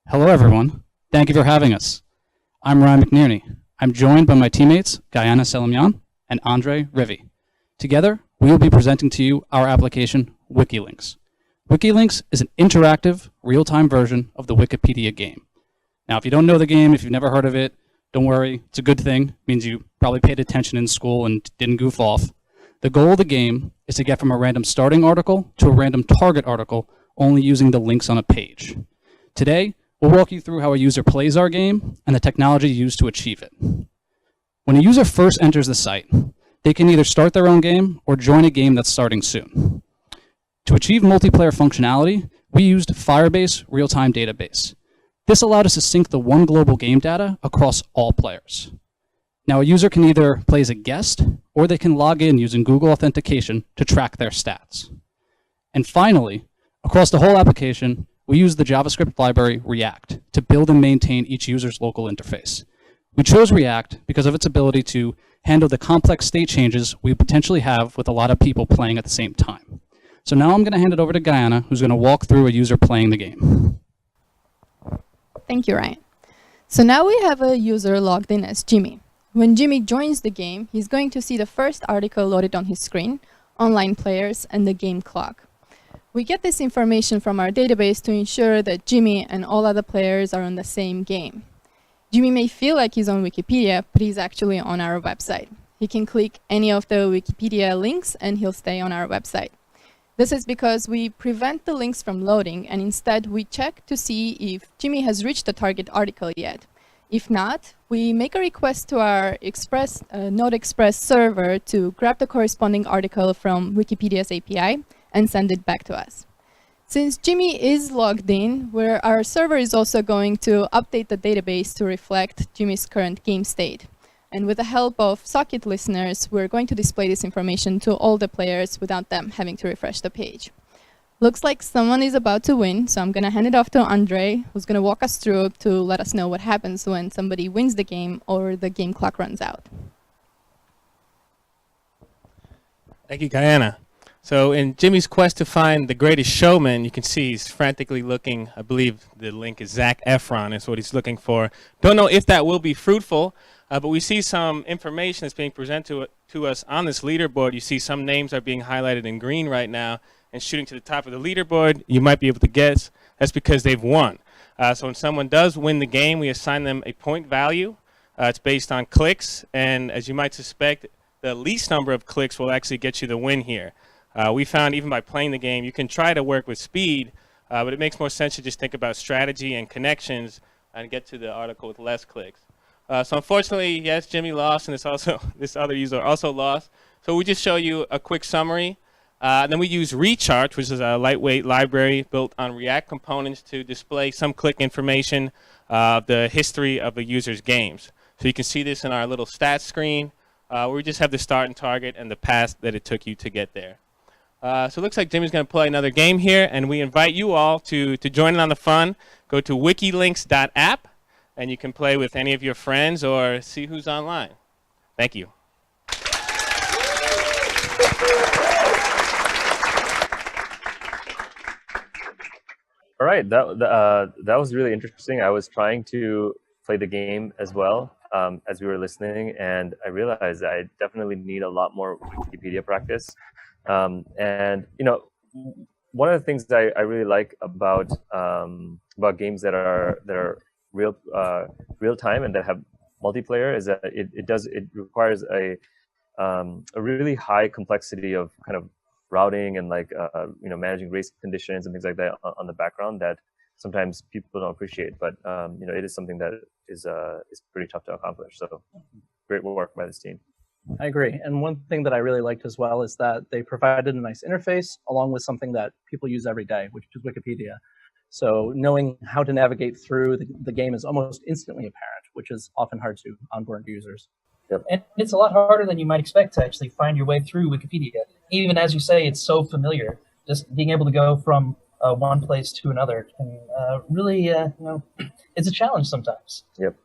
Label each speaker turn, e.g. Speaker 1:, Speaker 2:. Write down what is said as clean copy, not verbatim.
Speaker 1: Hello, everyone. Thank you for having us. I'm Ryan McNerney. I'm joined by my teammates, Guyana Selimyan and Andre Rivi. Together, we will be presenting to you our application, Wikilinks. Wikilinks is an interactive, real-time version of the Wikipedia game. Now, if you don't know the game, if you've never heard of it, don't worry. It's a good thing. It means you probably paid attention in school and didn't goof off. The goal of the game is to get from a random starting article to a random target article only using the links on a page. Today, we'll walk you through how a user plays our game and the technology used to achieve it. When a user first enters the site, they can either start their own game or join a game that's starting soon. To achieve multiplayer functionality, we used Firebase real-time database. This allowed us to sync the one global game data across all players. Now, a user can either play as a guest or they can log in using Google authentication to track their stats. And finally, across the whole application, we use the JavaScript library React to build and maintain each user's local interface. We chose React because of its ability to handle the complex state changes we potentially have with a lot of people playing at the same time. So now I'm going to hand it over to Guyana, who's going to walk through a user playing the game.
Speaker 2: Thank you, Ryan. So now we have a user logged in as Jimmy. When Jimmy joins the game, he's going to see the first article loaded on his screen, online players, and the game clock. We get this information from our database to ensure that Jimmy and all other players are on the same game. Jimmy may feel like he's on Wikipedia, but he's actually on our website. He can click any of the Wikipedia links and he'll stay on our website. This is because we prevent the links from loading, and instead we check to see if Jimmy has reached the target article yet. If not, we make a request to our Node.js server to grab the corresponding article from Wikipedia's API and send it back to us. Since Jimmy is logged in, our server is also going to update the database to reflect Jimmy's current game state. And with the help of socket listeners, we're going to display this information to all the players without them having to refresh the page. Looks like someone is about to win, so I'm going to hand it off to Andre, who's going to walk us through to let us know what happens when somebody wins the game or the game clock runs out.
Speaker 3: Thank you, Guyana. So in Jimmy's quest to find the greatest showman, you can see he's frantically looking. I believe the link is Zac Efron is what he's looking for. Don't know if that will be fruitful, but we see some information that's being presented to us on this leaderboard. You see some names are being highlighted in green right now and shooting to the top of the leaderboard. You might be able to guess that's because they've won. So when someone does win the game, we assign them a point value. It's based on clicks, and as you might suspect, the least number of clicks will actually get you the win here. We found even by playing the game, you can try to work with speed, but it makes more sense to just think about strategy and connections and get to the article with less clicks. So unfortunately, yes, Jimmy lost, and this other user also lost. So we just show you a quick summary. Then we use Recharge, which is a lightweight library built on React components to display some click information of the history of a user's games. So you can see this in our little stats screen, where we just have the start and target and the path that it took you to get there. So it looks like Jimmy's going to play another game here, and we invite you all to join in on the fun. Go to wikilinks.app, and you can play with any of your friends or see who's online. Thank you.
Speaker 4: All right, that was really interesting. I was trying to play the game as well as we were listening, and I realized I definitely need a lot more Wikipedia practice. And you know, one of the things that I really like about games that are real time and that have multiplayer is that it requires a really high complexity of kind of routing and managing race conditions and things like that on the background that sometimes people don't appreciate. But it is something that is pretty tough to accomplish. So great work by this team.
Speaker 5: I agree. And one thing that I really liked as well is that they provided a nice interface along with something that people use every day, which is Wikipedia. So knowing how to navigate through the game is almost instantly apparent, which is often hard to onboard users.
Speaker 4: Yep.
Speaker 6: And it's a lot harder than you might expect to actually find your way through Wikipedia. Even as you say, it's so familiar. Just being able to go from one place to another can really, it's a challenge sometimes.
Speaker 4: Yep.